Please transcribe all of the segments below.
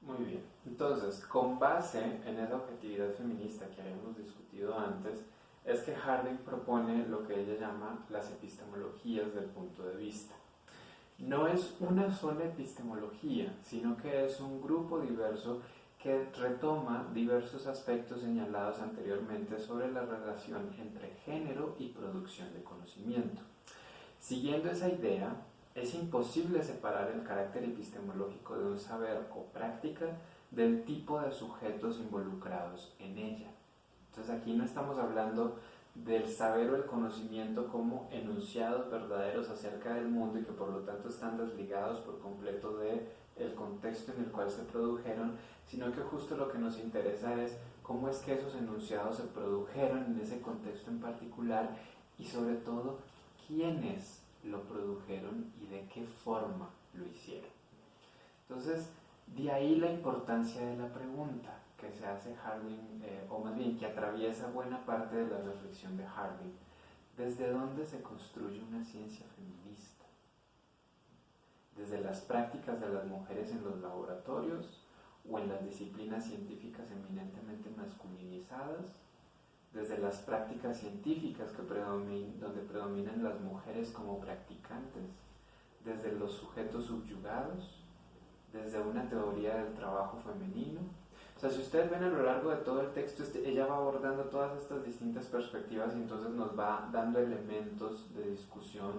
Muy bien. Entonces, con base en esa objetividad feminista que habíamos discutido antes, es que Harding propone lo que ella llama las epistemologías del punto de vista. No es una sola epistemología, sino que es un grupo diverso que retoma diversos aspectos señalados anteriormente sobre la relación entre género y producción de conocimiento. Siguiendo esa idea, es imposible separar el carácter epistemológico de un saber o práctica del tipo de sujetos involucrados en ella. Entonces aquí no estamos hablando del saber o el conocimiento como enunciados verdaderos acerca del mundo y que por lo tanto están desligados por completo del contexto en el cual se produjeron, sino que justo lo que nos interesa es cómo es que esos enunciados se produjeron en ese contexto en particular y sobre todo quiénes lo produjeron y de qué forma lo hicieron. Entonces, de ahí la importancia de la pregunta que se hace Harding, o más bien que atraviesa buena parte de la reflexión de Harding. ¿Desde dónde se construye una ciencia feminista? ¿Desde las prácticas de las mujeres en los laboratorios o en las disciplinas científicas eminentemente masculinizadas? ¿Desde las prácticas científicas donde predominan las mujeres como practicantes? ¿Desde los sujetos subyugados? ¿Desde una teoría del trabajo femenino? O sea, si ustedes ven a lo largo de todo el texto, ella va abordando todas estas distintas perspectivas y entonces nos va dando elementos de discusión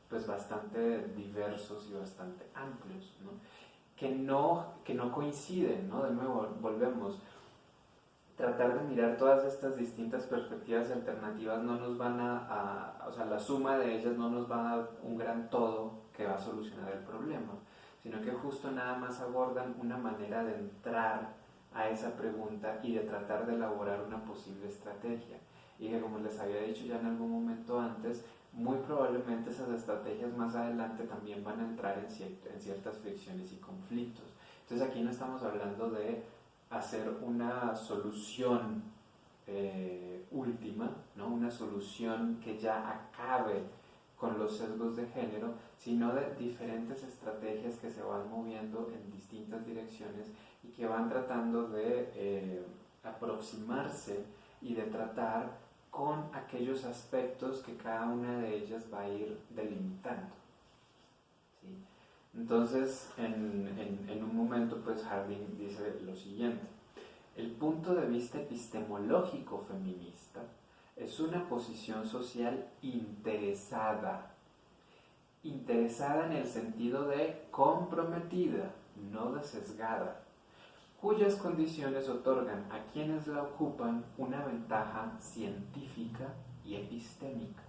pues bastante diversos y bastante amplios, ¿no? Que no coinciden, ¿no? De nuevo, volvemos. Tratar de mirar todas estas distintas perspectivas y alternativas no nos van o sea, la suma de ellas no nos va a dar un gran todo que va a solucionar el problema, sino que justo nada más abordan una manera de entrar a esa pregunta y de tratar de elaborar una posible estrategia. Y que, como les había dicho ya en algún momento antes, muy probablemente esas estrategias más adelante también van a entrar en ciertas fricciones y conflictos. Entonces aquí no estamos hablando de hacer una solución última, ¿no? Una solución que ya acabe con los sesgos de género, sino de diferentes estrategias que se van moviendo en distintas direcciones y que van tratando de aproximarse y de tratar con aquellos aspectos que cada una de ellas va a ir delimitando, ¿sí? Entonces, en un momento, pues Harding dice lo siguiente: el punto de vista epistemológico feminista es una posición social interesada en el sentido de comprometida, no de sesgada, cuyas condiciones otorgan a quienes la ocupan una ventaja científica y epistémica.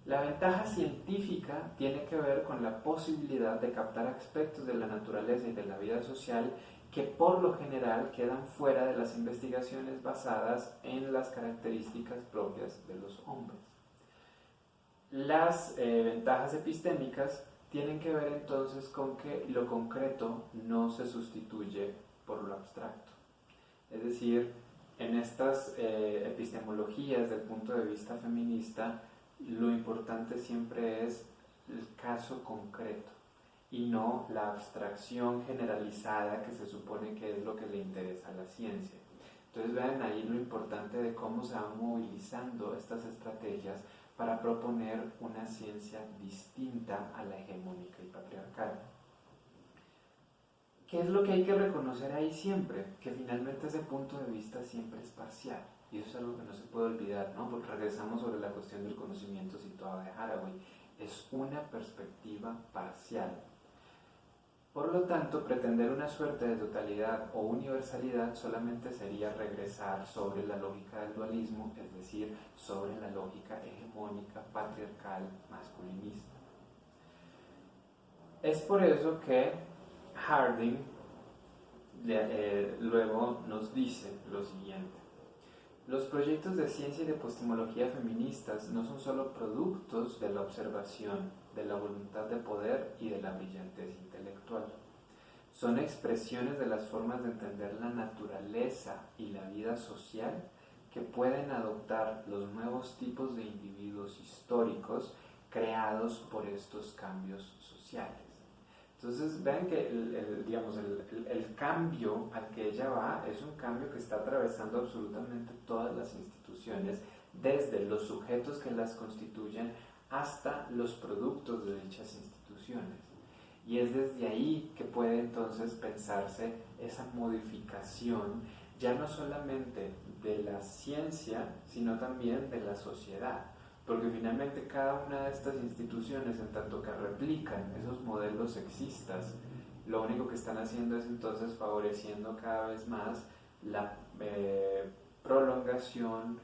La ventaja científica tiene que ver con la posibilidad de captar aspectos de la naturaleza y de la vida social que por lo general quedan fuera de las investigaciones basadas en las características propias de los hombres. Las ventajas epistémicas tienen que ver entonces con que lo concreto no se sustituye por lo abstracto. Es decir, en estas epistemologías del punto de vista feminista, lo importante siempre es el caso concreto y no la abstracción generalizada que se supone que es lo que le interesa a la ciencia. Entonces vean ahí lo importante de cómo se van movilizando estas estrategias para proponer una ciencia distinta a la hegemónica y patriarcal. ¿Qué es lo que hay que reconocer ahí siempre? Que finalmente ese punto de vista siempre es parcial. Y eso es algo que no se puede olvidar, ¿no? Porque regresamos sobre la cuestión del conocimiento situado de Haraway. Es una perspectiva parcial. Por lo tanto, pretender una suerte de totalidad o universalidad solamente sería regresar sobre la lógica del dualismo, es decir, sobre la lógica hegemónica, patriarcal, masculinista. Es por eso que Harding luego nos dice lo siguiente: los proyectos de ciencia y de epistemología feministas no son solo productos de la observación, de la voluntad de poder y de la brillantez intelectual. Son expresiones de las formas de entender la naturaleza y la vida social que pueden adoptar los nuevos tipos de individuos históricos creados por estos cambios sociales. Entonces vean que el cambio al que ella va es un cambio que está atravesando absolutamente todas las instituciones, desde los sujetos que las constituyen hasta los productos de dichas instituciones. Y es desde ahí que puede entonces pensarse esa modificación, ya no solamente de la ciencia, sino también de la sociedad. Porque finalmente cada una de estas instituciones, en tanto que replican esos modelos sexistas, lo único que están haciendo es entonces favoreciendo cada vez más la prolongación,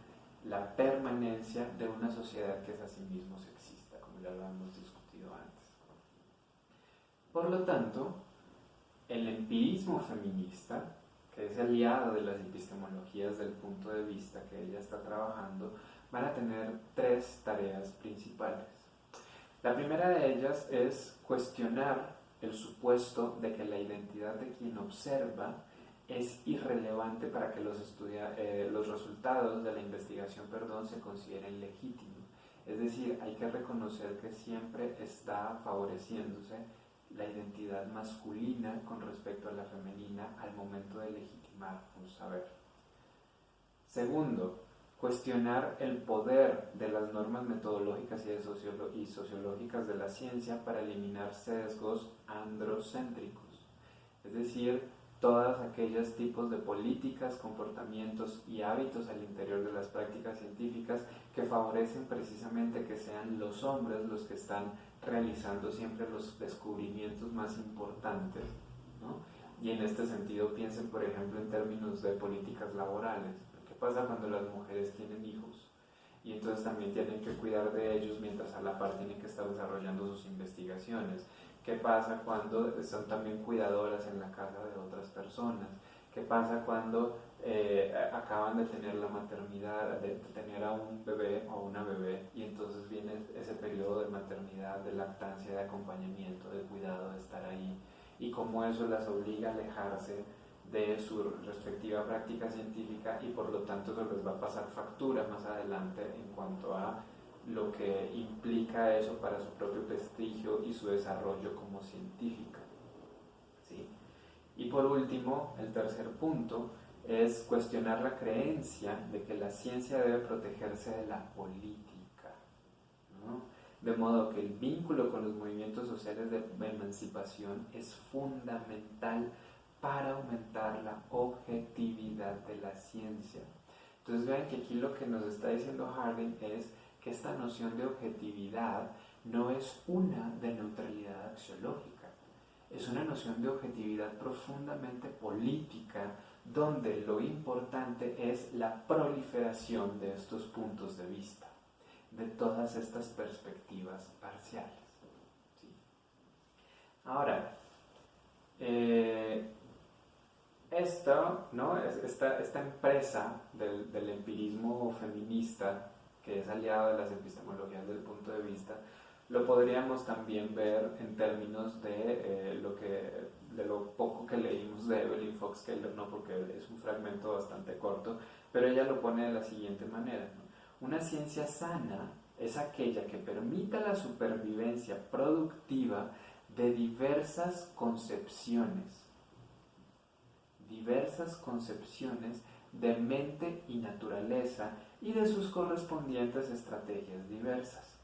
la permanencia de una sociedad que es a sí mismo sexista, como ya lo hemos discutido antes. Por lo tanto, el empirismo feminista, que es aliado de las epistemologías del punto de vista que ella está trabajando, van a tener tres tareas principales. La primera de ellas es cuestionar el supuesto de que la identidad de quien observa es irrelevante para que los resultados de la investigación se consideren legítimos. Es decir, hay que reconocer que siempre está favoreciéndose la identidad masculina con respecto a la femenina al momento de legitimar un saber. Segundo, cuestionar el poder de las normas metodológicas y sociológicas de la ciencia para eliminar sesgos androcéntricos, es decir, todos aquellos tipos de políticas, comportamientos y hábitos al interior de las prácticas científicas que favorecen precisamente que sean los hombres los que están realizando siempre los descubrimientos más importantes, ¿no? Y en este sentido piensen, por ejemplo, en términos de políticas laborales. ¿Qué pasa cuando las mujeres tienen hijos? Y entonces también tienen que cuidar de ellos mientras a la par tienen que estar desarrollando sus investigaciones. ¿Qué pasa cuando son también cuidadoras en la casa de otras personas? ¿Qué pasa cuando acaban de tener la maternidad, de tener a un bebé o una bebé, y entonces viene ese periodo de maternidad, de lactancia, de acompañamiento, de cuidado, de estar ahí, y cómo eso las obliga a alejarse de su respectiva práctica científica, y por lo tanto eso les va a pasar factura más adelante en cuanto a lo que implica eso para su propio prestigio y su desarrollo como científica, ¿sí? Y por último, el tercer punto es cuestionar la creencia de que la ciencia debe protegerse de la política, ¿no? De modo que el vínculo con los movimientos sociales de emancipación es fundamental para aumentar la objetividad de la ciencia. Entonces vean que aquí lo que nos está diciendo Harding es que esta noción de objetividad no es una de neutralidad axiológica, es una noción de objetividad profundamente política, donde lo importante es la proliferación de estos puntos de vista, de todas estas perspectivas parciales, ¿sí? Ahora, esta empresa del empirismo feminista, que es aliado de las epistemologías del punto de vista, lo podríamos también ver en términos de lo poco que leímos de Evelyn Fox Keller, ¿no? Porque es un fragmento bastante corto, pero ella lo pone de la siguiente manera, ¿no? Una ciencia sana es aquella que permita la supervivencia productiva de diversas concepciones de mente y naturaleza y de sus correspondientes estrategias diversas.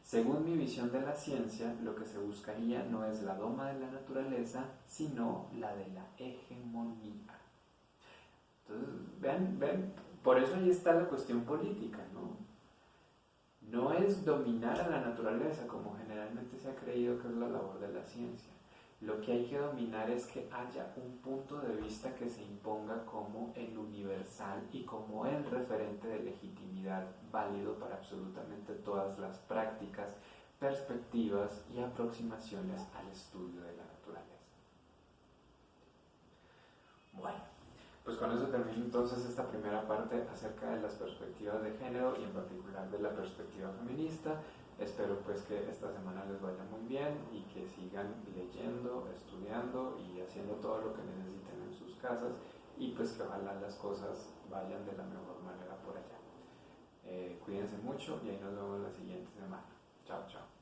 Según mi visión de la ciencia, lo que se buscaría no es la doma de la naturaleza, sino la de la hegemonía. Entonces, ven, por eso ahí está la cuestión política, ¿no? No es dominar a la naturaleza, como generalmente se ha creído que es la labor de la ciencia. Lo que hay que dominar es que haya un punto de vista que se imponga como el universal y como el referente de legitimidad válido para absolutamente todas las prácticas, perspectivas y aproximaciones al estudio de la naturaleza. Bueno, pues con eso termino entonces esta primera parte acerca de las perspectivas de género y en particular de la perspectiva feminista. Espero pues que esta semana les vaya muy bien y que sigan leyendo, estudiando y haciendo todo lo que necesiten en sus casas, y pues que ojalá las cosas vayan de la mejor manera por allá. Cuídense mucho y ahí nos vemos la siguiente semana. Chao, chao.